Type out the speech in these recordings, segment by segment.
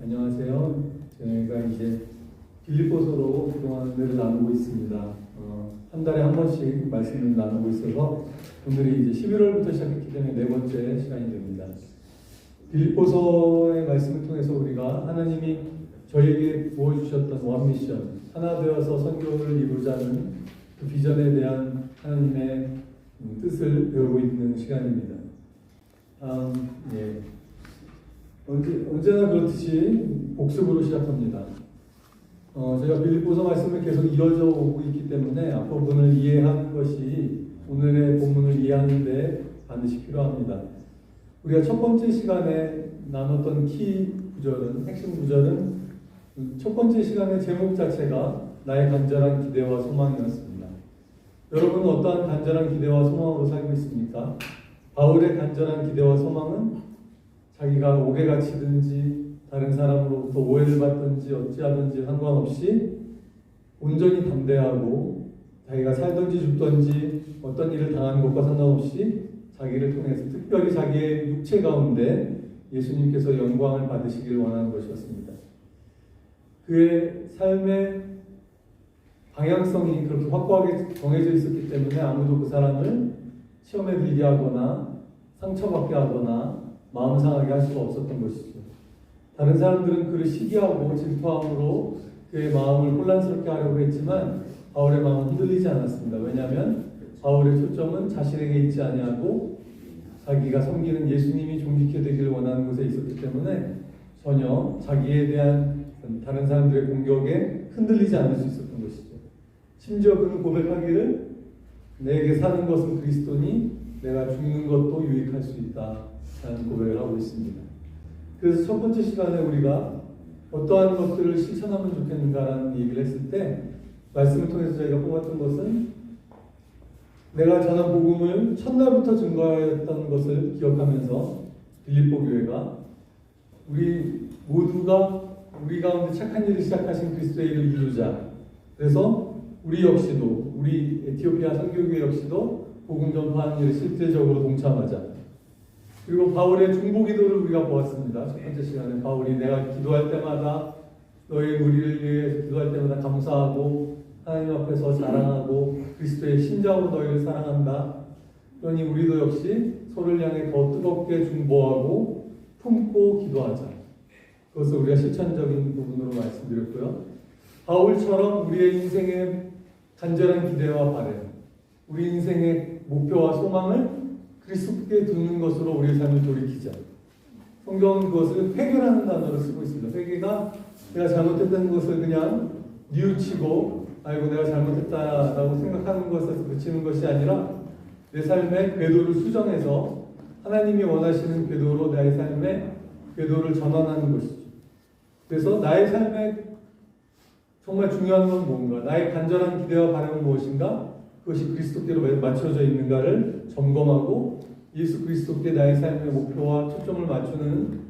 안녕하세요. 저희가 이제 빌립보서로 그동안 은혜를 나누고 있습니다. 한 달에 한 번씩 말씀을 나누고 있어서 오늘이 이제 11월부터 시작했기 때문에 네 번째 시간이 됩니다. 빌립보서의 말씀을 통해서 우리가 하나님이 저에게 보여주셨던 원미션, 하나 되어서 선교를 이루자는 그 비전에 대한 하나님의 뜻을 배우고 있는 시간입니다. 언제나 그렇듯이 복습으로 시작합니다. 제가 빌립보서 말씀을 계속 이어져 오고 있기 때문에 앞부분을 이해하는 것이 오늘의 본문을 이해하는 데 반드시 필요합니다. 우리가 첫 번째 시간에 나눴던 핵심 구절은 첫 번째 시간의 제목 자체가 나의 간절한 기대와 소망이었습니다. 여러분은 어떠한 간절한 기대와 소망으로 살고 있습니까? 바울의 간절한 기대와 소망은 자기가 옥에 갇히든지 다른 사람으로부터 오해를 받든지 어찌하든지 상관없이 온전히 담대하고 자기가 살든지 죽든지 어떤 일을 당하는 것과 상관없이 자기를 통해서 특별히 자기의 육체 가운데 예수님께서 영광을 받으시길 원하는 것이었습니다. 그의 삶의 방향성이 그렇게 확고하게 정해져 있었기 때문에 아무도 그 사람을 시험에 들게 하거나 상처받게 하거나 마음 상하게 할 수가 없었던 것이죠. 다른 사람들은 그를 시기하고 질투함으로 그의 마음을 혼란스럽게 하려고 했지만 바울의 마음은 흔들리지 않았습니다. 왜냐하면 바울의 초점은 자신에게 있지 아니하고 자기가 섬기는 예수님이 존귀케 되기를 원하는 곳에 있었기 때문에 전혀 자기에 대한 다른 사람들의 공격에 흔들리지 않을 수 있었던 것이죠. 심지어 그는 고백하기를 내게 사는 것은 그리스도니 내가 죽는 것도 유익할 수 있다 라는 고백을 하고 있습니다. 그래서 첫 번째 시간에 우리가 어떠한 것들을 실천하면 좋겠는가라는 얘기를 했을 때 말씀을 통해서 저희가 뽑았던 것은 내가 전한 복음을 첫날부터 증거하였던 것을 기억하면서 빌립보 교회가 우리 모두가 우리 가운데 착한 일을 시작하신 그리스도의 일을 이루자. 그래서 우리 역시도 우리 에티오피아 선교교회 역시도 복음 전파하는 일에 실질적으로 동참하자. 그리고 바울의 중보기도를 우리가 보았습니다. 첫 번째 시간에 바울이 내가 기도할 때마다 너희 무리를 위해서 기도할 때마다 감사하고 하나님 앞에서 자랑하고 그리스도의 심장으로 너희를 사랑한다. 그러니 우리도 역시 서로를 향해 더 뜨겁게 중보하고 품고 기도하자. 그것을 우리가 실천적인 부분으로 말씀드렸고요. 바울처럼 우리의 인생의 간절한 기대와 바람, 우리 인생의 목표와 소망을 그리스도께 두는 것으로 우리의 삶을 돌이키자. 성경은 그것을 회개라는 단어를 쓰고 있습니다. 회개가 내가 잘못했다는 것을 그냥 뉘우치고 아이고 내가 잘못했다라고 생각하는 것에서 그치는 것이 아니라 내 삶의 궤도를 수정해서 하나님이 원하시는 궤도로 나의 삶의 궤도를 전환하는 것이죠. 그래서 나의 삶에 정말 중요한 건 뭔가, 나의 간절한 기대와 바람은 무엇인가, 그것이 그리스도께로 맞춰져 있는가를 점검하고 예수 그리스도께 나의 삶의 목표와 초점을 맞추는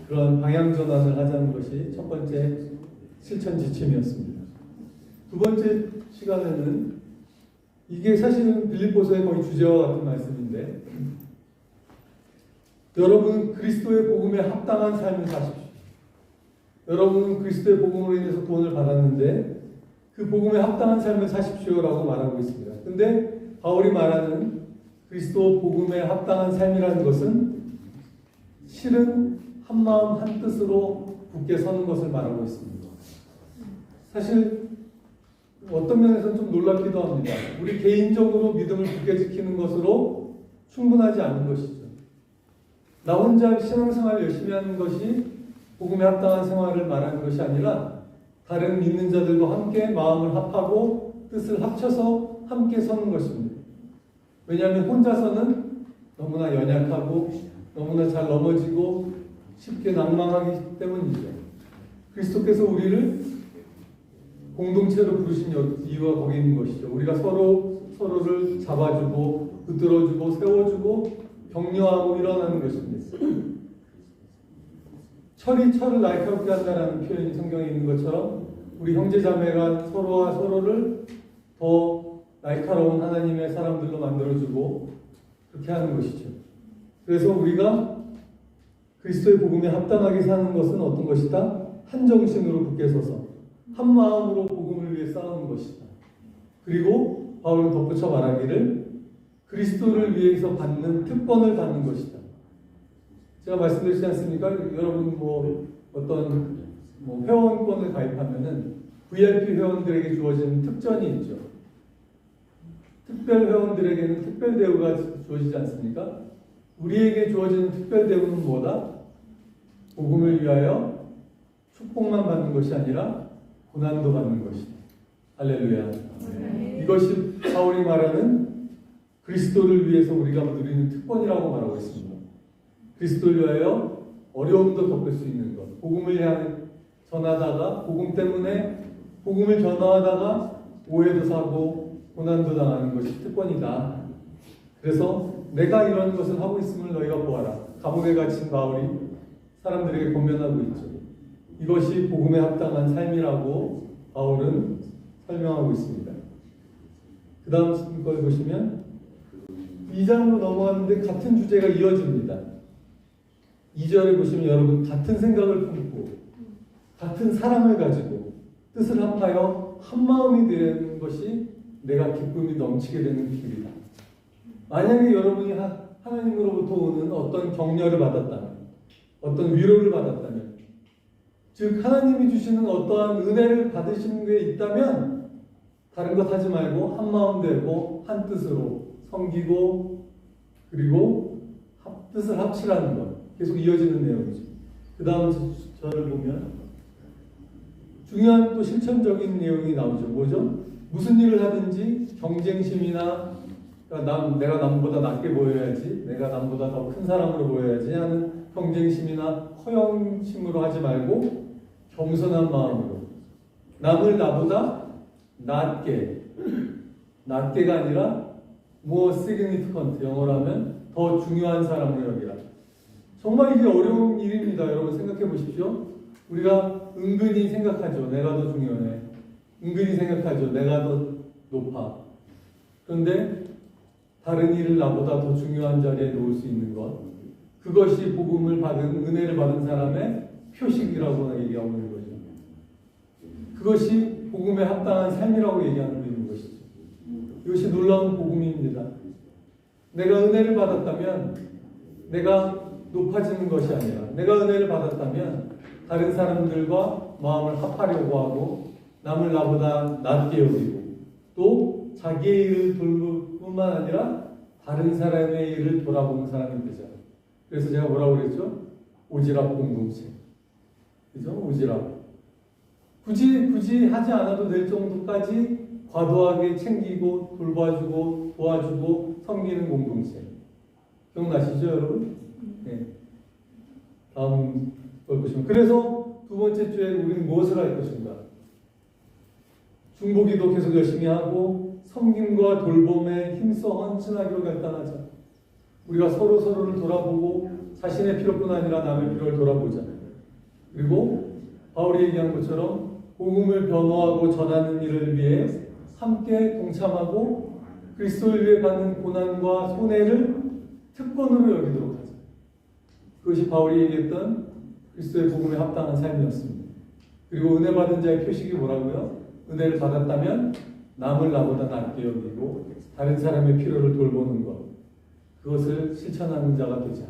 그런 방향 전환을 하자는 것이 첫 번째 실천 지침이었습니다. 두 번째 시간에는 이게 사실은 빌립보서의 거의 주제와 같은 말씀인데 여러분은 그리스도의 복음에 합당한 삶을 사십시오. 여러분은 그리스도의 복음으로 인해서 구원을 받았는데 그 복음에 합당한 삶을 사십시오라고 말하고 있습니다. 근데 바울이 말하는 그리스도 복음에 합당한 삶이라는 것은 실은 한마음 한뜻으로 굳게 서는 것을 말하고 있습니다. 사실 어떤 면에서는 좀 놀랍기도 합니다. 우리 개인적으로 믿음을 굳게 지키는 것으로 충분하지 않은 것이죠. 나 혼자 신앙생활을 열심히 하는 것이 복음에 합당한 생활을 말하는 것이 아니라 다른 믿는 자들과 함께 마음을 합하고 뜻을 합쳐서 함께 서는 것입니다. 왜냐하면 혼자서는 너무나 연약하고 너무나 잘 넘어지고 쉽게 낭망하기 때문이죠. 그리스도께서 우리를 공동체로 부르신 이유가 거기 있는 것이죠. 우리가 서로를 잡아주고 붙들어주고 세워주고 격려하고 일어나는 것입니다. 철이 철을 날카롭게 한다라는 표현이 성경에 있는 것처럼 우리 형제자매가 서로와 서로를 더 날카로운 하나님의 사람들로 만들어주고 그렇게 하는 것이죠. 그래서 우리가 그리스도의 복음에 합당하게 사는 것은 어떤 것이다? 한 정신으로 굳게 서서 한 마음으로 복음을 위해 싸우는 것이다. 그리고 바울은 덧붙여 말하기를 그리스도를 위해서 받는 특권을 받는 것이다. 제가 말씀드리지 않습니까? 여러분 어떤 회원권을 가입하면은 VIP 회원들에게 주어지는 특전이 있죠. 특별 회원들에게는 특별 대우가 주어지지 않습니까? 우리에게 주어지는 특별 대우는 뭐다? 복음을 위하여 축복만 받는 것이 아니라 고난도 받는 것이다. 할렐루야. 이것이 바울이 말하는 그리스도를 위해서 우리가 누리는 특권이라고 말하고 있습니다. 그리스도를 위하여 어려움도 겪을 수 있는 것, 복음을 전하다가 복음을 전하다가 오해도 사고 고난도 당하는 것이 특권이다. 그래서 내가 이런 것을 하고 있음을 너희가 보아라. 감옥에 갇힌 바울이 사람들에게 권면하고 있죠. 이것이 복음에 합당한 삶이라고 바울은 설명하고 있습니다. 그 다음 걸 보시면 2장으로 넘어가는데 같은 주제가 이어집니다. 2절에 보시면 여러분 같은 생각을 품고 같은 사랑을 가지고 뜻을 합하여 한 마음이 되는 것이 내가 기쁨이 넘치게 되는 길이다. 만약에 여러분이 하나님으로부터 오는 어떤 격려를 받았다면, 어떤 위로를 받았다면, 즉 하나님이 주시는 어떠한 은혜를 받으시는 게 있다면 다른 것 하지 말고 한 마음 되고 한 뜻으로 섬기고 그리고 뜻을 합치라는 것. 계속 이어지는 내용이죠. 그 다음 절을 보면 중요한 또 실천적인 내용이 나오죠. 뭐죠? 무슨 일을 하든지 경쟁심이나 내가 남보다 낮게 보여야지, 내가 남보다 더 큰 사람으로 보여야지 하는 경쟁심이나 허영심으로 하지 말고 겸손한 마음으로 남을 나보다 낮게가 아니라 more significant, 영어로 하면 더 중요한 사람으로 여기라. 정말 이게 어려운 일입니다. 여러분 생각해 보십시오. 우리가 은근히 생각하죠. 내가 더 중요해. 은근히 생각하죠. 내가 더 높아. 그런데 다른 일을 나보다 더 중요한 자리에 놓을 수 있는 것. 그것이 복음을 받은, 은혜를 받은 사람의 표식이라고 얘기하고 있는 거죠. 그것이 복음에 합당한 삶이라고 얘기하고 있는 것이죠. 이것이 놀라운 복음입니다. 내가 은혜를 받았다면 내가 높아지는 것이 아니라 내가 은혜를 받았다면 다른 사람들과 마음을 합하려고 하고 남을 나보다 낮게 여기고 또 자기의 일을 돌볼 뿐만 아니라 다른 사람의 일을 돌아보는 사람이 되죠. 그래서 제가 뭐라고 그랬죠? 오지랖 공동체. 그죠? 오지랖. 굳이 하지 않아도 될 정도까지 과도하게 챙기고 돌봐주고 도와주고 섬기는 공동체. 기억나시죠, 여러분? 네. 다음 걸 보시면 그래서 두 번째 주에 우리는 무엇을 할 것인가? 중보기도 계속 열심히 하고 섬김과 돌봄에 힘써 헌신하기로 결단하자. 우리가 서로를 돌아보고 자신의 필요뿐 아니라 남의 필요를 돌아보자. 그리고 바울이 얘기한 것처럼 복음을 변호하고 전하는 일을 위해 함께 동참하고 그리스도를 위해 받는 고난과 손해를 특권으로 여기도록 하자. 그것이 바울이 얘기했던 그리스도의 복음에 합당한 삶이었습니다. 그리고 은혜 받은 자의 표식이 뭐라고요? 은혜를 받았다면 남을 나보다 낮게 여기고 다른 사람의 필요를 돌보는 것. 그것을 실천하는 자가 되자.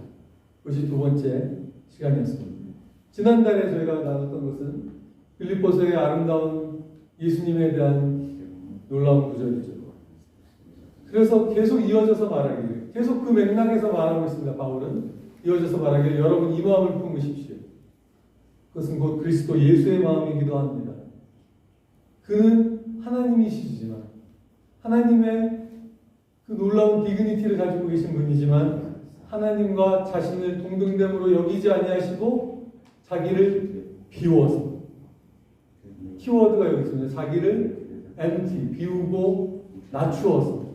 그것이 두 번째 시간이었습니다. 지난달에 저희가 나눴던 것은 빌립보서의 아름다운 예수님에 대한 놀라운 구절이죠. 그래서 계속 이어져서 말하기를, 계속 그 맥락에서 말하고 있습니다. 바울은 이어져서 말하기를 여러분 이 마음을 품으십시오. 그것은 곧 그리스도 예수의 마음이기도 합니다. 그는 하나님이시지만 하나님의 그 놀라운 디그니티를 가지고 계신 분이지만 하나님과 자신을 동등됨으로 여기지 아니하시고 자기를 비워서, 키워드가 여기 있습니다. 자기를 empty, 비우고 낮추어서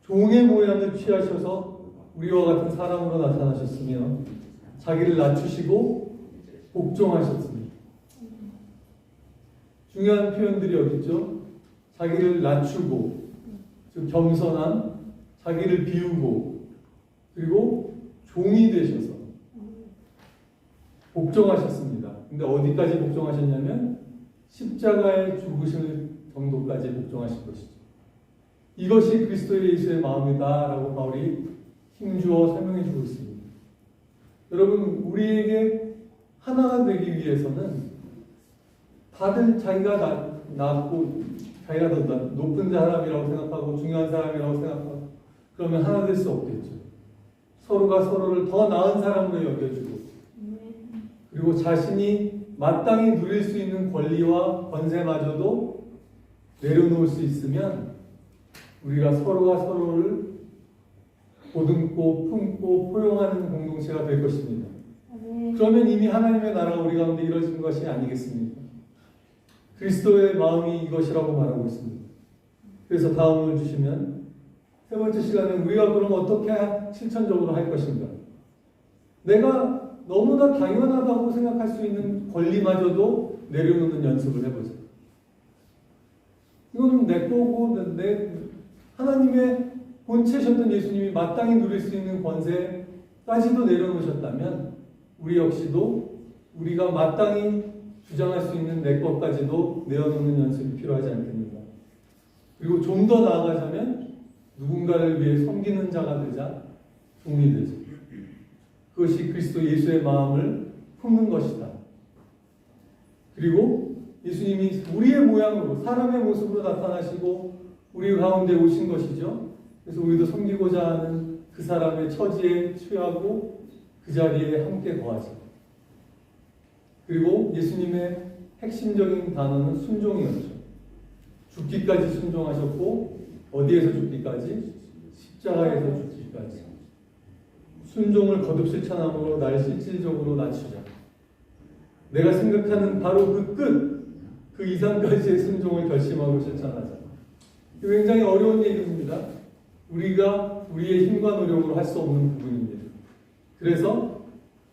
종의 모양을 취하셔서 우리와 같은 사람으로 나타나셨으며 자기를 낮추시고 복종하셨습니다. 중요한 표현들이 여기 있죠. 자기를 낮추고, 즉 겸손한, 자기를 비우고, 그리고 종이 되셔서 복종하셨습니다. 근데 어디까지 복종하셨냐면 십자가의 죽으실 정도까지 복종하신 것이죠. 이것이 그리스도 예수의 마음이다라고 바울이 힘주어 설명해 주고 있습니다. 여러분, 우리에게 하나가 되기 위해서는 다들 자기가 낫고 자기가 더 높은 사람이라고 생각하고 중요한 사람이라고 생각하고 그러면 하나 될 수 없겠죠. 서로가 서로를 더 나은 사람으로 여겨주고 그리고 자신이 마땅히 누릴 수 있는 권리와 권세마저도 내려놓을 수 있으면 우리가 서로가 서로를 보듬고 품고 포용하는 공동체가 될 것입니다. 그러면 이미 하나님의 나라가 우리 가운데 이루어진 것이 아니겠습니까? 그리스도의 마음이 이것이라고 말하고 있습니다. 그래서 다음을 주시면 세 번째 시간에 우리가 그럼 어떻게 실천적으로 할 것인가? 내가 너무나 당연하다고 생각할 수 있는 권리마저도 내려놓는 연습을 해보자. 이거는 내 거고 하나님의 본체셨던 예수님이 마땅히 누릴 수 있는 권세까지도 내려놓으셨다면 우리 역시도 우리가 마땅히 주장할 수 있는 내 것까지도 내어놓는 연습이 필요하지 않겠는가. 그리고 좀 더 나아가자면 누군가를 위해 섬기는 자가 되자 종이 되자. 그것이 그리스도 예수의 마음을 품는 것이다. 그리고 예수님이 우리의 모양으로 사람의 모습으로 나타나시고 우리 가운데 오신 것이죠. 그래서 우리도 섬기고자 하는 그 사람의 처지에 취하고 그 자리에 함께 거하자. 그리고 예수님의 핵심적인 단어는 순종이었죠. 죽기까지 순종하셨고 어디에서 죽기까지? 십자가에서 죽기까지. 순종을 거듭 실천함으로 날 실질적으로 낮추자. 내가 생각하는 바로 그 끝, 그 이상까지의 순종을 결심하고 실천하자. 굉장히 어려운 얘기입니다. 우리가 우리의 힘과 노력으로 할 수 없는 부분입니다. 그래서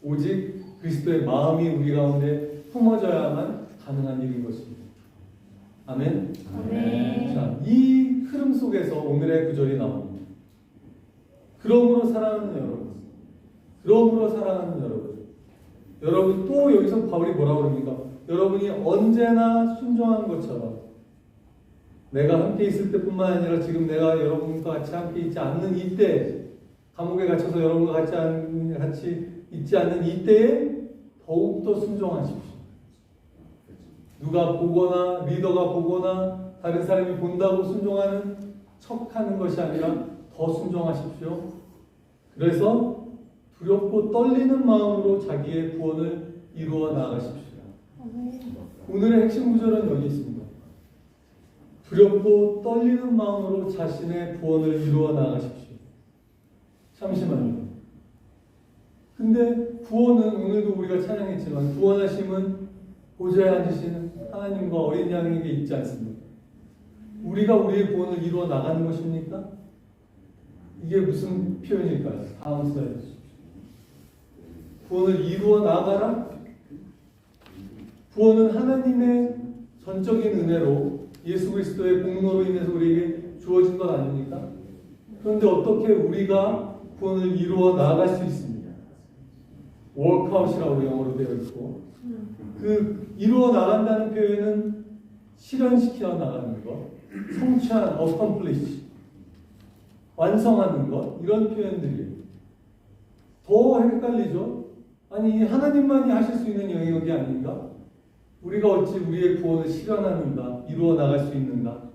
오직 그리스도의 마음이 우리 가운데 품어져야만 가능한 일인 것입니다. 아멘. 아멘. 자, 이 흐름 속에서 오늘의 구절이 나옵니다. 그러므로 사랑하는 여러분, 그러므로 사랑하는 여러분, 여러분 또 여기서 바울이 뭐라고 그럽니까? 여러분이 언제나 순종한 것처럼 내가 함께 있을 때뿐만 아니라 지금 내가 여러분과 같이 함께 있지 않는 이때, 감옥에 갇혀서 여러분과 같이 있지 않는 이때에 더욱더 순종하십시오. 누가 보거나 리더가 보거나 다른 사람이 본다고 순종하는 척하는 것이 아니라 더 순종하십시오. 그래서 두렵고 떨리는 마음으로 자기의 구원을 이루어 나가십시오. 오늘의 핵심 구절은 여기 있습니다. 두렵고 떨리는 마음으로 자신의 구원을 이루어 나가십시오. 잠시만요. 근데 구원은 오늘도 우리가 찬양했지만 구원하심은 보좌에 앉으시는 하나님과 어린 양에게 있지 않습니까? 우리가 우리의 구원을 이루어 나가는 것입니까? 이게 무슨 표현일까요? 다음 슬라이드. 구원을 이루어 나가라? 구원은 하나님의 전적인 은혜로 예수 그리스도의 공로로 인해서 우리에게 주어진 것 아닙니까? 그런데 어떻게 우리가 구원을 이루어 나갈 수 있습니까? 워크아웃이라고 영어로 되어 있고 그 이루어 나간다는 표현은 실현시켜 나가는 것, 성취한, accomplish, 완성하는 것, 이런 표현들이 더 헷갈리죠? 아니 하나님만이 하실 수 있는 영역이 아닌가? 우리가 어찌 우리의 구원을 실현하는가, 이루어 나갈 수 있는가?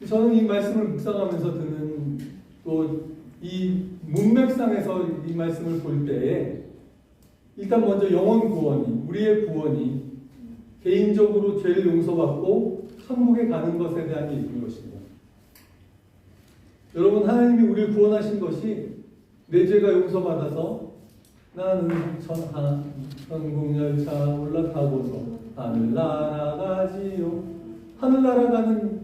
저는 이 말씀을 묵상하면서 드는 또 이 문맥상에서 이 말씀을 볼 때에 일단 먼저 영원 구원이, 우리의 구원이 개인적으로 죄를 용서받고 천국에 가는 것에 대한 얘기인 것입니다. 여러분, 하나님이 우리를 구원하신 것이 내 죄가 용서받아서 나는 천국 열차 올라타고서 하늘나라 가지요. 하늘나라 가는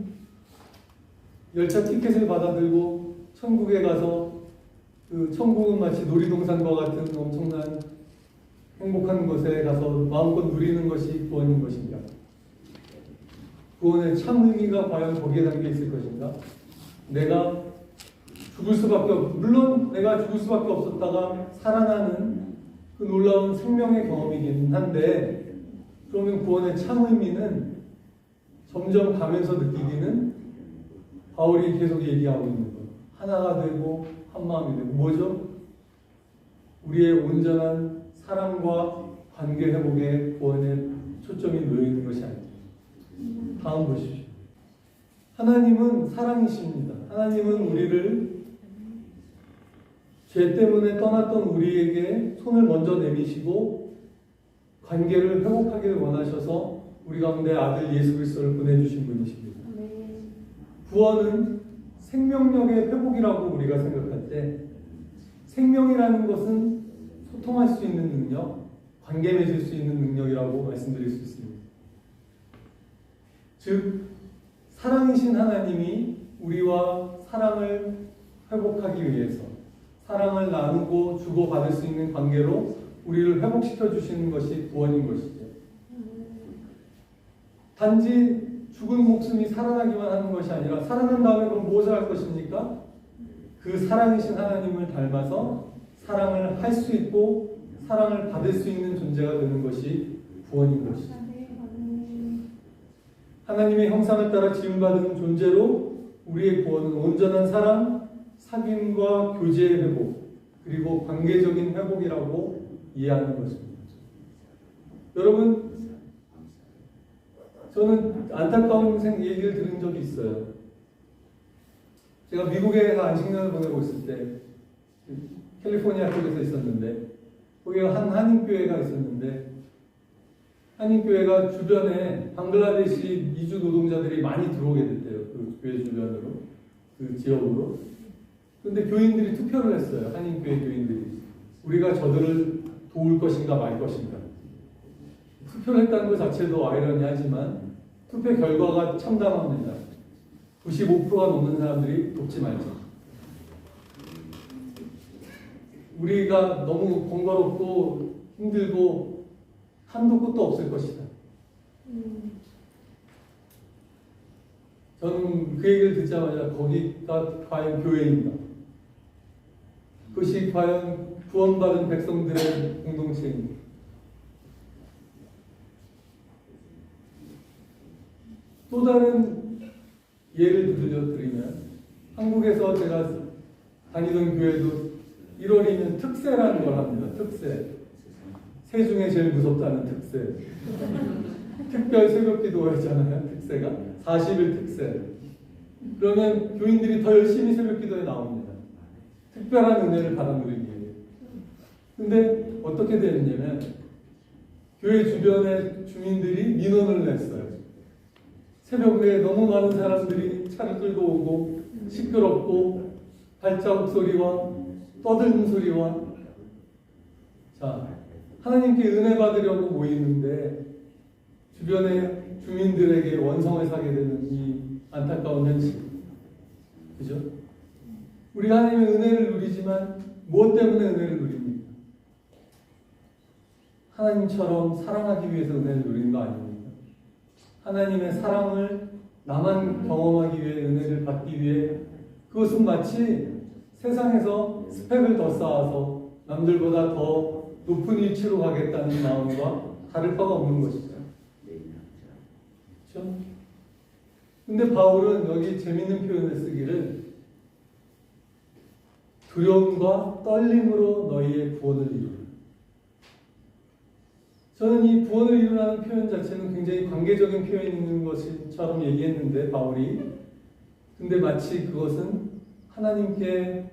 열차 티켓을 받아들고 천국에 가서 그 천국은 마치 놀이동산과 같은 엄청난 행복한 곳에 가서 마음껏 누리는 것이 구원인 것인가? 구원의 참 의미가 과연 거기에 담겨 있을 것인가? 내가 죽을 수밖에 물론 내가 죽을 수밖에 없었다가 살아나는 그 놀라운 생명의 경험이긴 한데, 그러면 구원의 참 의미는 점점 가면서 느끼기는 바울이 계속 얘기하고 있는 것. 하나가 되고 한 마음이 되고. 뭐죠? 우리의 온전한 사랑과 관계 회복에 구원의 초점이 놓여 있는 것이 아닙니다. 다음 보십시오. 하나님은 사랑이십니다. 하나님은 우리를 죄 때문에 떠났던 우리에게 손을 먼저 내미시고 관계를 회복하기를 원하셔서 우리 가운데 아들 예수 그리스도를 보내주신 분이십니다. 구원은 생명력의 회복이라고 우리가 생각할 때, 생명이라는 것은 소통할 수 있는 능력, 관계 맺을 수 있는 능력이라고 말씀드릴 수 있습니다. 즉, 사랑이신 하나님이 우리와 사랑을 회복하기 위해서 사랑을 나누고 주고받을 수 있는 관계로 우리를 회복시켜 주시는 것이 구원인 것이죠. 단지 죽은 목숨이 살아나기만 하는 것이 아니라, 살아난 다음에 그럼 무엇을 할 것입니까? 그 사랑이신 하나님을 닮아서 사랑을 할 수 있고 사랑을 받을 수 있는 존재가 되는 것이 구원인 것이죠. 하나님의 형상을 따라 지음받은 존재로 우리의 구원은 온전한 사랑, 사귐과 교제의 회복, 그리고 관계적인 회복이라고 이해하는 것입니다. 여러분, 저는 안타까운 얘기를 들은 적이 있어요. 제가 미국에 안식년을 보내고 있을 때 캘리포니아 쪽에서 있었는데, 거기에 한 한인교회가 있었는데, 한인교회가 주변에 방글라데시 이주 노동자들이 많이 들어오게 됐대요. 그 교회 주변으로, 그 지역으로. 근데 교인들이 투표를 했어요. 한인교회 교인들이. 우리가 저들을 도울 것인가 말 것인가. 투표를 했다는 것 자체도 아이러니하지만 투표 결과가 참담합니다. 95%가 넘는 사람들이 돕지 말자. 우리가 너무 번거롭고 힘들고 한도 끝도 없을 것이다. 저는 그 얘기를 듣자마자 거기가 과연 교회인가? 그것이 과연 구원받은 백성들의 공동체인가? 또 다른 예를 들려드리면, 한국에서 제가 다니던 교회도 1월이면 특세라는 걸 합니다. 특세. 새 중에 제일 무섭다는 특세. 특별 새벽 기도 했잖아요. 특세가. 40일 특세. 그러면 교인들이 더 열심히 새벽 기도에 나옵니다. 특별한 은혜를 받아 누리기 위해. 근데 어떻게 되느냐면, 교회 주변의 주민들이 민원을 냈어요. 새벽에 너무 많은 사람들이 차를 끌고 오고 시끄럽고 발자국 소리와 떠드는 소리와, 자, 하나님께 은혜 받으려고 모이는데 주변의 주민들에게 원성을 사게 되는 이 안타까운 현실. 그죠? 우리 하나님의 은혜를 누리지만 무엇 때문에 은혜를 누립니까? 하나님처럼 사랑하기 위해서 은혜를 누리는 거 아닙니까? 하나님의 사랑을 나만 경험하기 위해, 은혜를 받기 위해, 그것은 마치 세상에서 스펙을 더 쌓아서 남들보다 더 높은 위치로 가겠다는 마음과 다를 바가 없는 것이죠. 그렇죠? 근데 바울은 여기 재밌는 표현을 쓰기를, 두려움과 떨림으로 너희의 구원을 이루라. 저는 이 구원을 이루라는 표현 자체는 굉장히 관계적인 표현인 것처럼 얘기했는데, 바울이. 근데 마치 그것은 하나님께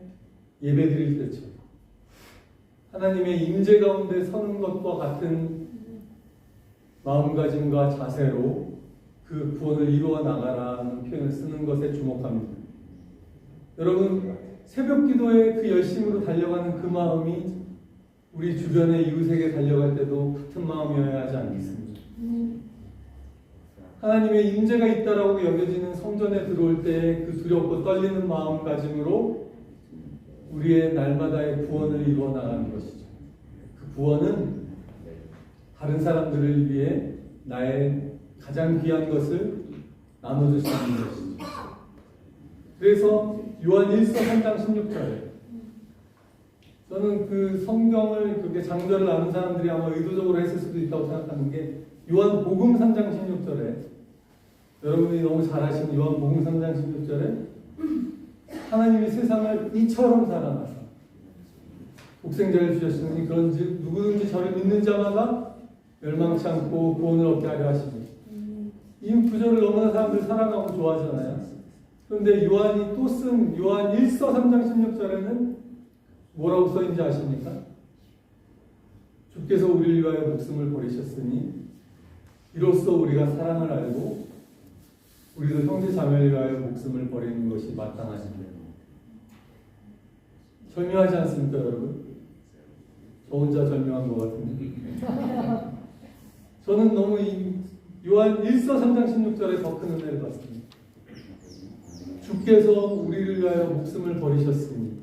예배드릴 때처럼, 하나님의 임재 가운데 서는 것과 같은 마음가짐과 자세로 그 구원을 이루어 나가라는 표현을 쓰는 것에 주목합니다. 여러분, 새벽 기도에 그 열심으로 달려가는 그 마음이 우리 주변의 이웃에게 달려갈 때도 같은 마음이어야 하지 않겠습니까? 하나님의 임재가 있다라고 여겨지는 성전에 들어올 때 그 두렵고 떨리는 마음가짐으로 우리의 날마다의 구원을 이루어 나가는 것이죠. 그 구원은 다른 사람들을 위해 나의 가장 귀한 것을 나눠줄 수 있는 것이죠. 그래서 요한 1서 3장 16절에 저는 그 성경을 그렇게 장절을 아는 사람들이 아마 의도적으로 했을 수도 있다고 생각하는 게 요한복음 3장 16절에 여러분이 너무 잘 아시는 요한복음 3장 16절에 하나님이 세상을 이처럼 사랑하사 독생자를 주셨으니 그런즉 누구든지 저를 믿는 자마다 멸망치 않고 구원을 얻게 하려 하시니 이 구절을 너무나 사람들 사랑하고 좋아하잖아요. 그런데 요한이 또 쓴 요한 1서 3장 16절에는 뭐라고 써있는지 아십니까? 주께서 우리를 위하여 목숨을 버리셨으니 이로써 우리가 사랑을 알고 우리도 형제 자매를 위하여 목숨을 버리는 것이 마땅하신데 절묘하지 않습니까, 여러분? 저 혼자 절묘한 것 같은데 저는 너무 이 요한 1서 3장 16절에 더 큰 은혜를 받습니다. 주께서 우리를 위하여 목숨을 버리셨으니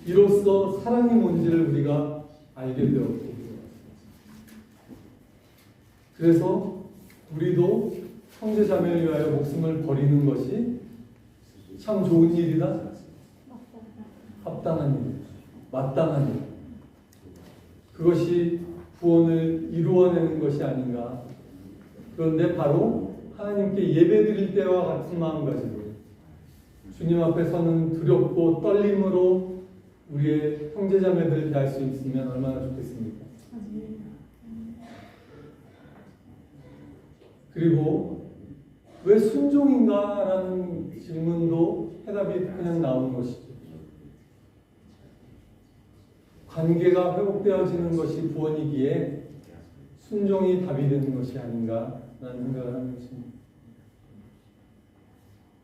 이로써 사랑이 뭔지를 우리가 알게 되었고 그래서 우리도 형제 자매를 위하여 목숨을 버리는 것이 참 좋은 일이다. 합당한 일, 마땅한 일. 그것이 구원을 이루어내는 것이 아닌가. 그런데 바로 하나님께 예배드릴 때와 같은 마음가짐으로 주님 앞에 서는 두렵고 떨림으로 우리의 형제자매들을 대할 수 있으면 얼마나 좋겠습니까? 그리고 왜 순종인가? 라는 질문도 해답이 그냥 나오는 것이죠. 관계가 회복되어지는 것이 구원이기에 순종이 답이 되는 것이 아닌가 라는 생각을 하는 것입니다.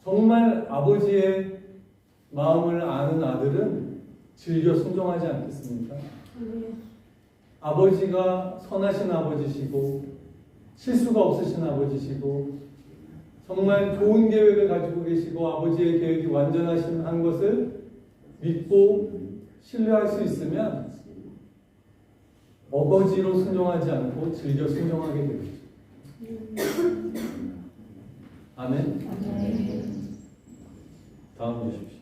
정말 아버지의 마음을 아는 아들은 즐겨 순종하지 않겠습니까? 아버지가 선하신 아버지시고 실수가 없으신 아버지시고 정말 좋은 계획을 가지고 계시고 아버지의 계획이 완전하신 한 것을 믿고 신뢰할 수 있으면 어거지로 순종하지 않고 즐겨 순종하게 되죠. 아멘. 다음 주십시오.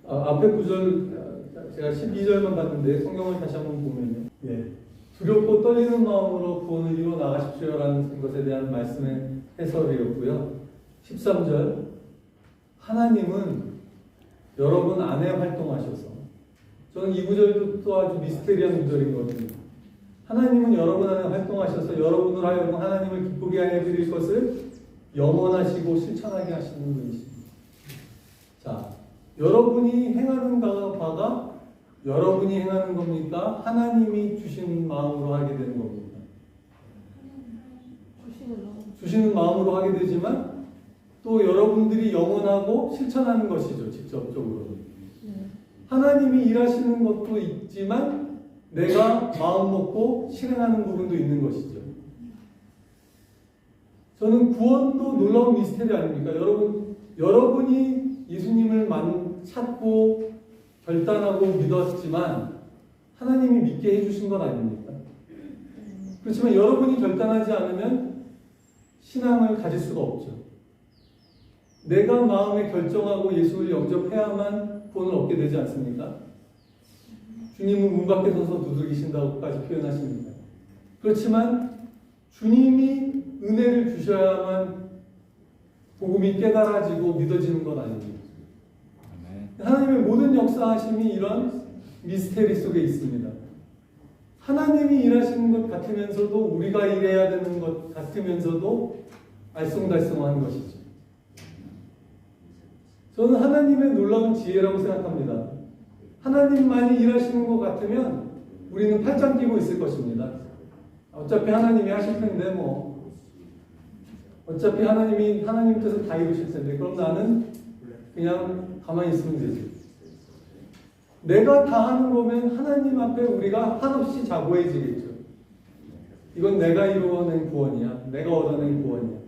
앞에 구절 제가 12절만 봤는데 성경을 다시 한번 보면요. 두렵고 떨리는 마음으로 구원을 이루어 나가십시오라는 것에 대한 말씀의 해설이었고요. 13절 하나님은 여러분 안에 활동하셔서 저는 이 구절도 또 아주 미스테리한 구절이거든요. 하나님은 여러분 안에 활동하셔서 여러분을 하여금 하나님을 기쁘게 하여 드릴 것을 영원하시고 실천하게 하시는 분이십니다. 자, 여러분이 행하는 바가 여러분이 행하는 겁니까? 하나님이 주신 마음으로 하게 되는 겁니까? 주시는 마음으로 하게 되지만 또 여러분들이 영원하고 실천하는 것이죠. 직접적으로. 하나님이 일하시는 것도 있지만 내가 마음 먹고 실행하는 부분도 있는 것이죠. 저는 구원도 놀라운 미스테리 아닙니까? 여러분이 예수님을 찾고 결단하고 믿었지만 하나님이 믿게 해주신 건 아닙니까? 그렇지만 여러분이 결단하지 않으면 신앙을 가질 수가 없죠. 내가 마음에 결정하고 예수를 영접해야만 구원을 얻게 되지 않습니까? 주님은 문 밖에 서서 두들기신다고까지 표현하십니다. 그렇지만 주님이 은혜를 주셔야만 복음이 깨달아지고 믿어지는 건 아닙니다. 하나님의 모든 역사하심이 이런 미스테리 속에 있습니다. 하나님이 일하시는 것 같으면서도 우리가 일해야 되는 것 같으면서도 알쏭달쏭한 것이죠. 저는 하나님의 놀라운 지혜라고 생각합니다. 하나님만이 일하시는 것 같으면 우리는 팔짱 끼고 있을 것입니다. 어차피 하나님이 하실 텐데 어차피 하나님 뜻을 다 이루실 텐데 그럼 나는 그냥 가만히 있으면 되지. 내가 다 하는 거면 하나님 앞에 우리가 한없이 자고해지겠죠. 이건 내가 이루어낸 구원이야. 내가 얻어낸 구원이야.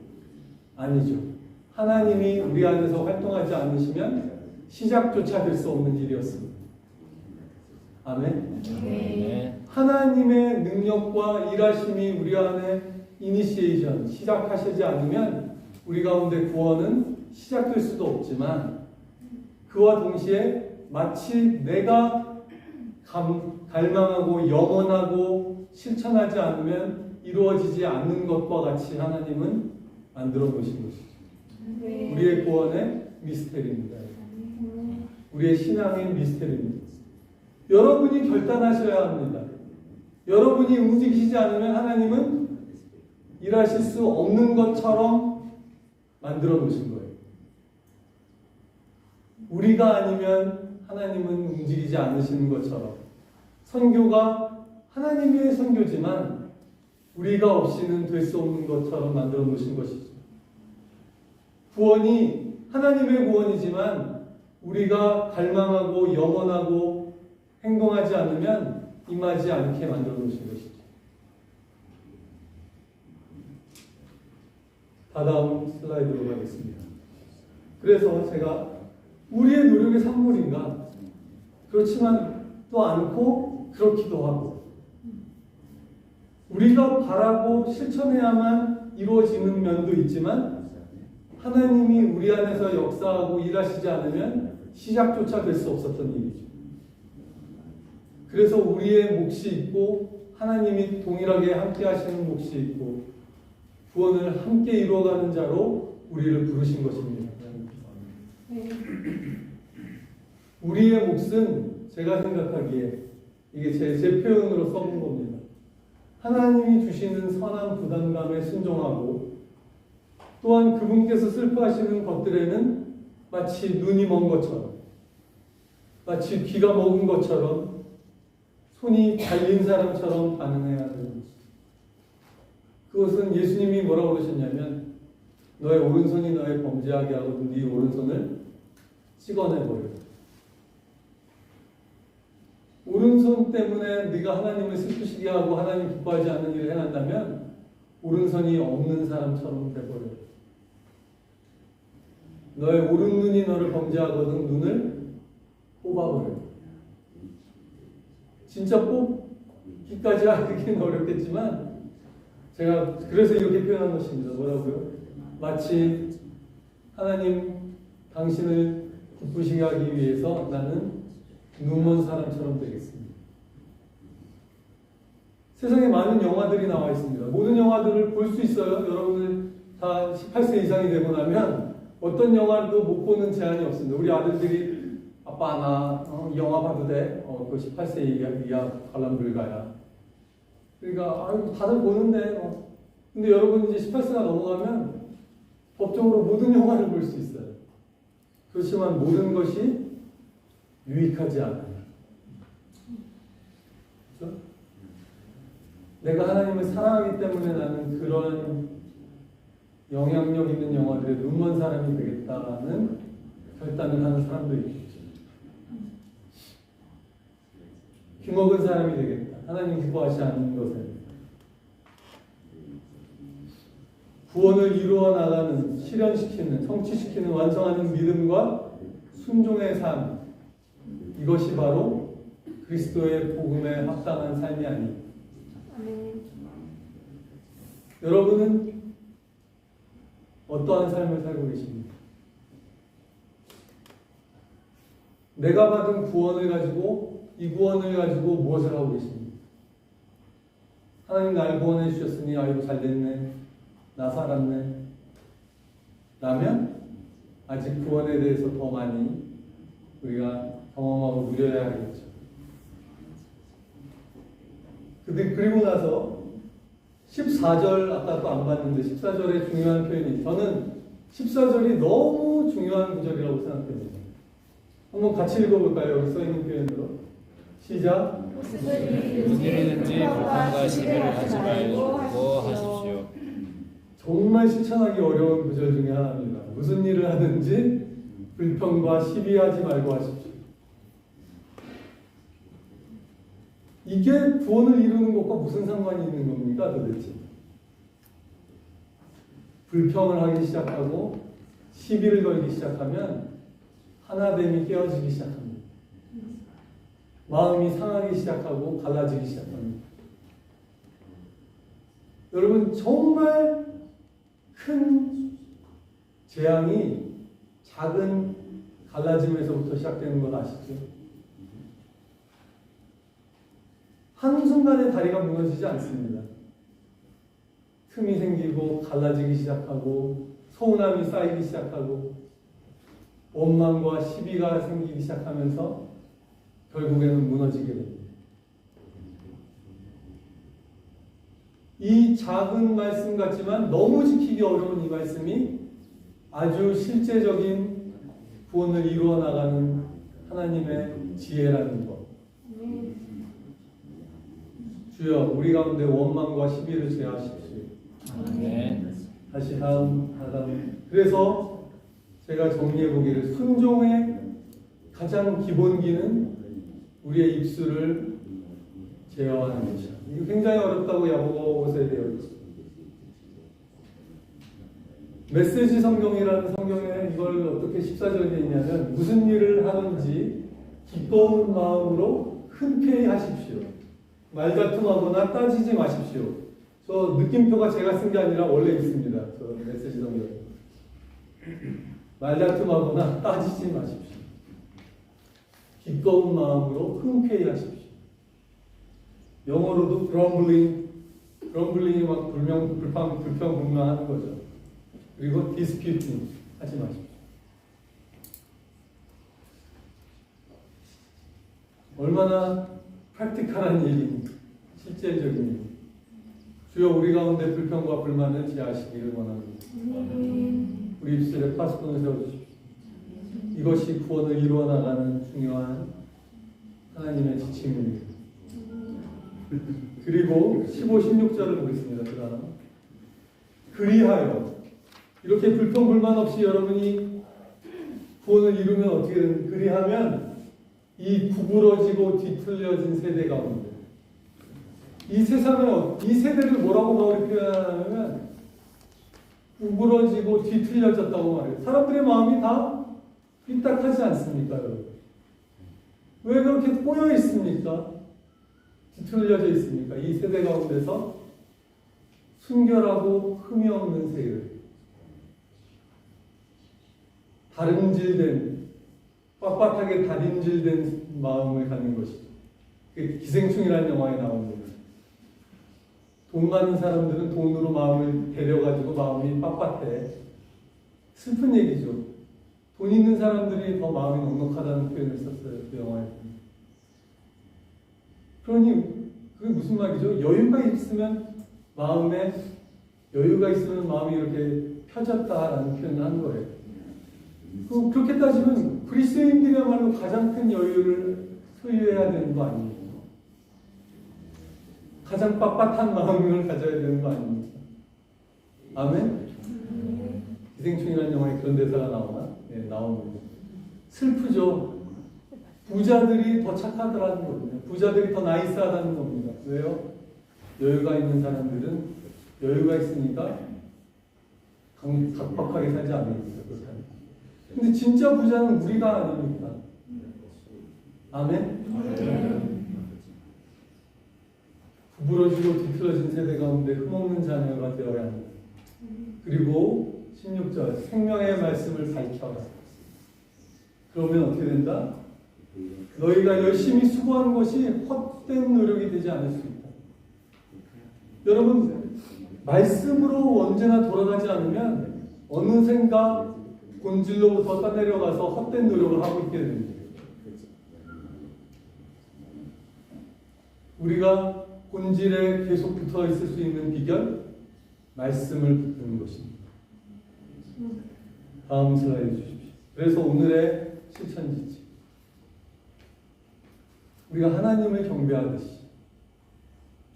아니죠. 하나님이 우리 안에서 활동하지 않으시면 시작조차 될 수 없는 일이었습니다. 아멘. 네. 하나님의 능력과 일하심이 우리 안에 이니시에이션, 시작하시지 않으면 우리 가운데 구원은 시작될 수도 없지만 그와 동시에 마치 내가 갈망하고 영원하고 실천하지 않으면 이루어지지 않는 것과 같이 하나님은 만들어 놓으신 것이죠. 우리의 구원의 미스테리입니다. 우리의 신앙의 미스테리입니다. 여러분이 결단하셔야 합니다. 여러분이 움직이시지 않으면 하나님은 일하실 수 없는 것처럼 만들어 놓으신 거예요. 우리가 아니면 하나님은 움직이지 않으시는 것처럼 선교가 하나님의 선교지만 우리가 없이는 될 수 없는 것처럼 만들어 놓으신 것이죠. 구원이 하나님의 구원이지만 우리가 갈망하고 영원하고 행동하지 않으면 임하지 않게 만들어 놓으신 것이죠. 다음 슬라이드로 가겠습니다. 그래서 제가 우리의 노력의 산물인가? 그렇지만 또 않고 그렇기도 하고 우리가 바라고 실천해야만 이루어지는 면도 있지만 하나님이 우리 안에서 역사하고 일하시지 않으면 시작조차 될 수 없었던 일이죠. 그래서 우리의 몫이 있고 하나님이 동일하게 함께 하시는 몫이 있고 구원을 함께 이루어가는 자로 우리를 부르신 것입니다. 우리의 몫은 제가 생각하기에 이게 제 표현으로 써본 겁니다. 하나님이 주시는 선한 부담감에 순종하고 또한 그분께서 슬퍼하시는 것들에는 마치 눈이 먼 것처럼 마치 귀가 먹은 것처럼 손이 달린 사람처럼 반응해야 되는 것입니다. 그것은 예수님이 뭐라고 그러셨냐면 너의 오른손이 너의 범죄하게 하고 네 오른손을 찍어내버려. 오른손 때문에 네가 하나님을 슬프시게 하고 하나님 기뻐하지 않는 일을 행한다면 오른손이 없는 사람처럼 돼버려. 너의 오른눈이 너를 범죄하거든 눈을 뽑아버려. 진짜 뽑기까지 하기는 어렵겠지만 제가 그래서 이렇게 표현한 것입니다. 뭐라고요? 마치 하나님 당신을 기쁘시게 하기 위해서 나는 눈먼 사람처럼 되겠습니다. 세상에 많은 영화들이 나와 있습니다. 모든 영화들을 볼 수 있어요. 여러분들 다 18세 이상이 되고 나면 어떤 영화도 못 보는 제한이 없습니다. 우리 아들들이 아빠 나 영화 봐도 돼? 그 18세 이하 관람불가야. 그러니까 아유 다들 보는데 근데 여러분 이제 18세가 넘어가면 법적으로 모든 영화를 볼 수 있어요. 그렇지만 모든 것이 유익하지 않아요. 그렇죠? 내가 하나님을 사랑하기 때문에 나는 그런 영향력 있는 영화들에 눈먼 사람이 되겠다는 결단을 하는 사람도 있겠죠. 귀먹은 사람이 되겠다. 하나님 기뻐하지 않는 것에 구원을 이루어 나가는, 실현시키는, 성취시키는, 완성하는 믿음과 순종의 삶, 이것이 바로 그리스도의 복음에 합당한 삶이 아닙니다. 여러분은 어떠한 삶을 살고 계십니까? 내가 받은 구원을 가지고 이 구원을 가지고 무엇을 하고 계십니까? 하나님 날 구원해 주셨으니 아이고 잘됐네, 나 살았네 라면 아직 구원에 대해서 더 많이 우리가 경험하고 누려야 하겠죠. 그리고 나서 14절 아까 또 안 봤는데 14절의 중요한 표현이, 저는 14절이 너무 중요한 구절이라고 생각합니다. 한번 같이 읽어볼까요? 여기 써있는 표현으로. 시작. 무슨 일이든지 불평과 시비를 하지 말고 하십시오. 정말 실천하기 어려운 구절 중에 하나입니다. 무슨 일을 하든지 불평과 시비하지 말고 하십시오. 이게 구원을 이루는 것과 무슨 상관이 있는 겁니까 도대체? 불평을 하기 시작하고 시비를 걸기 시작하면 하나됨이 깨어지기 시작합니다. 마음이 상하기 시작하고 갈라지기 시작합니다. 여러분 정말 큰 재앙이 작은 갈라짐에서부터 시작되는 걸 아시죠? 한순간에 다리가 무너지지 않습니다. 틈이 생기고 갈라지기 시작하고 서운함이 쌓이기 시작하고 원망과 시비가 생기기 시작하면서 결국에는 무너지게 됩니다. 이 작은 말씀 같지만 너무 지키기 어려운 이 말씀이 아주 실제적인 구원을 이루어 나가는 하나님의 지혜라는 것. 주여 우리 가운데 원망과 시비를 제하십시오. 네. 다시 다음. 그래서 제가 정리해 보기를 순종의 가장 기본기는 우리의 입술을 제어하는 것이야. 이거 굉장히 어렵다고 야고보서에 되어 있습니다. 메시지 성경이라는 성경에 이걸 어떻게 14절에 있냐면 무슨 일을 하든지 기꺼운 마음으로 흔쾌히 하십시오. 말다툼하거나 따지지 마십시오. 저 느낌표가 제가 쓴 게 아니라 원래 있습니다. 저 메시지 성경에. 말다툼하거나 따지지 마십시오. 기꺼운 마음으로 흔쾌히 하십시오. 영어로도 grumbling 막 불평불만하는 거죠. 그리고 disputing 하지 마십시오. 얼마나 프랙티컬한 얘기입니까? 실제적인 얘기. 주여 우리 가운데 불평과 불만을 제하시기를 원합니다. 우리 입술에 파수꾼을 세워주십시오. 이것이 구원을 이루어 나가는 중요한 하나님의 지침입니다. 그리고 15, 16절을 보겠습니다. 그 다음 그리하여 이렇게 불평불만 없이 여러분이 구원을 이루면 어떻게 되는 그리하면 이 구부러지고 뒤틀려진 세대 가운데 이 세상에 이 세대를 뭐라고 바울이 표현하냐면 구부러지고 뒤틀려졌다고 말해요. 사람들의 마음이 다 삐딱하지 않습니까, 여러분? 왜 그렇게 꼬여 있습니까? 뒤틀려져 있습니까? 이 세대 가운데서 순결하고 흠이 없는 세율, 다림질된 빳빳하게 다림질된 마음을 갖는 것이죠. 기생충이라는 영화에 나옵니다. 돈 많은 사람들은 돈으로 마음을 데려가지고 마음이 빳빳해. 슬픈 얘기죠. 돈 있는 사람들이 더 마음이 넉넉하다는 표현을 썼어요. 그 영화에. 그러니 그게 무슨 말이죠? 여유가 있으면 마음이 이렇게 펴졌다라는 표현을 한 거예요. 그렇게 따지면 그리스도인들이야말로 가장 큰 여유를 소유해야 되는 거 아닙니까? 가장 빳빳한 마음을 가져야 되는 거 아닙니까? 아멘? 기생충이라는 영화에 그런 대사가 나오나? 네, 나옵니다. 슬프죠? 부자들이 더 착하더라는 거거든요. 부자들이 더 나이스하다는 겁니다. 왜요? 여유가 있는 사람들은 여유가 있으니까 각박하게 살지 않습니다. 근데 진짜 부자는 우리가 아닙니까? 아멘? 구부러지고 뒤틀어진 세대 가운데 흠없는 자녀가 되어야 합니다. 그리고 16절 생명의 말씀을 밝혀라. 그러면 어떻게 된다? 너희가 열심히 수고하는 것이 헛된 노력이 되지 않을 수 있다. 여러분 말씀으로 언제나 돌아가지 않으면 어느샌가 본질로부터 떠내려가서 헛된 노력을 하고 있게 됩니다. 우리가 본질에 계속 붙어 있을 수 있는 비결, 말씀을 붙드는 것입니다. 다음 슬라이드 주십시오. 그래서 오늘의 실천지지. 우리가 하나님을 경배하듯이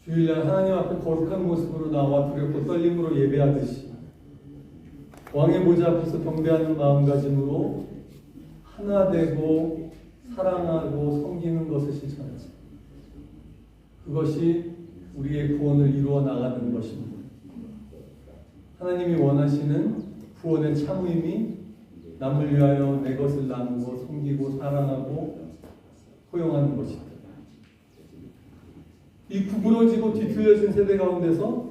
주일날 하나님 앞에 거룩한 모습으로 나와 두렵고 떨림으로 예배하듯이 왕의 보좌 앞에서 경배하는 마음가짐으로 하나 되고 사랑하고 섬기는 것을 실천하자. 그것이 우리의 구원을 이루어 나가는 것입니다. 하나님이 원하시는 구원의 참의미 남을 위하여 내 것을 나누고 섬기고 사랑하고 포용하는 것이다. 이 구부러지고 뒤틀려진 세대 가운데서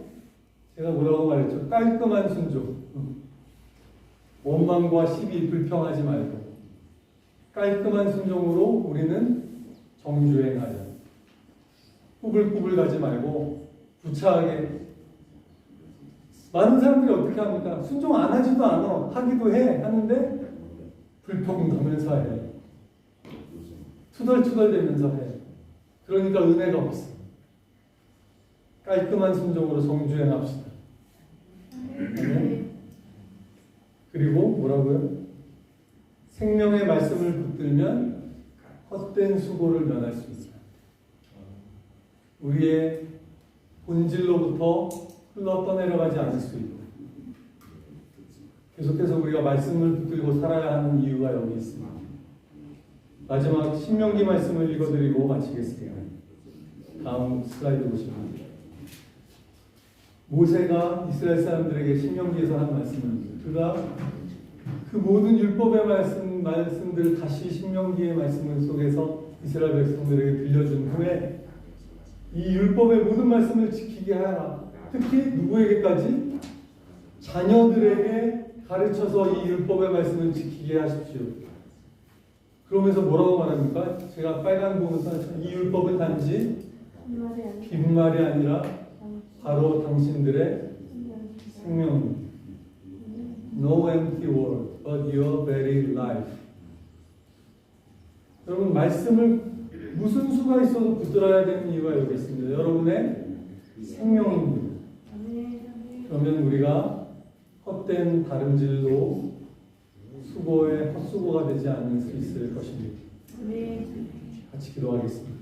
제가 뭐라고 말했죠? 깔끔한 순종. 원망과 시비 불평하지 말고 깔끔한 순종으로 우리는 정주행하자. 꾸불꾸불 가지 말고 구차하게. 많은 사람들이 어떻게 합니까? 순종 안 하지도 않아. 하기도 해. 하는데 불평하면서 해. 투덜투덜대면서 해. 그러니까 은혜가 없어. 깔끔한 순종으로 성주행합시다. 네. 그리고 뭐라고요? 생명의 말씀을 붙들면 헛된 수고를 면할 수 있다. 우리의 본질로부터 흘러 떠내려가지 않을 수 있고 계속해서 우리가 말씀을 붙들고 살아야 하는 이유가 여기 있습니다. 마지막 신명기 말씀을 읽어드리고 마치겠습니다. 다음 슬라이드 보시면 모세가 이스라엘 사람들에게 신명기에서 한 말씀입니다. 그가 그 모든 율법의 말씀들을 다시 신명기의 말씀 속에서 이스라엘 백성들에게 들려준 후에 이 율법의 모든 말씀을 지키게 하라. 특히 누구에게까지? 자녀들에게 가르쳐서 이 율법의 말씀을 지키게 하십시오. 그러면서 뭐라고 말합니까? 제가 빨간 부분 써놨죠. 이 율법은 단지 빈말이 아니라 바로 당신들의 생명. No empty word, but your very life. 여러분 말씀을 무슨 수가 있어도 붙들어야 되는 이유가 여기 있습니다. 여러분의 생명입니다. 그러면 우리가 헛된 다름질로 수고에 헛수고가 되지 않을 수 있을 것입니다. 같이 기도하겠습니다.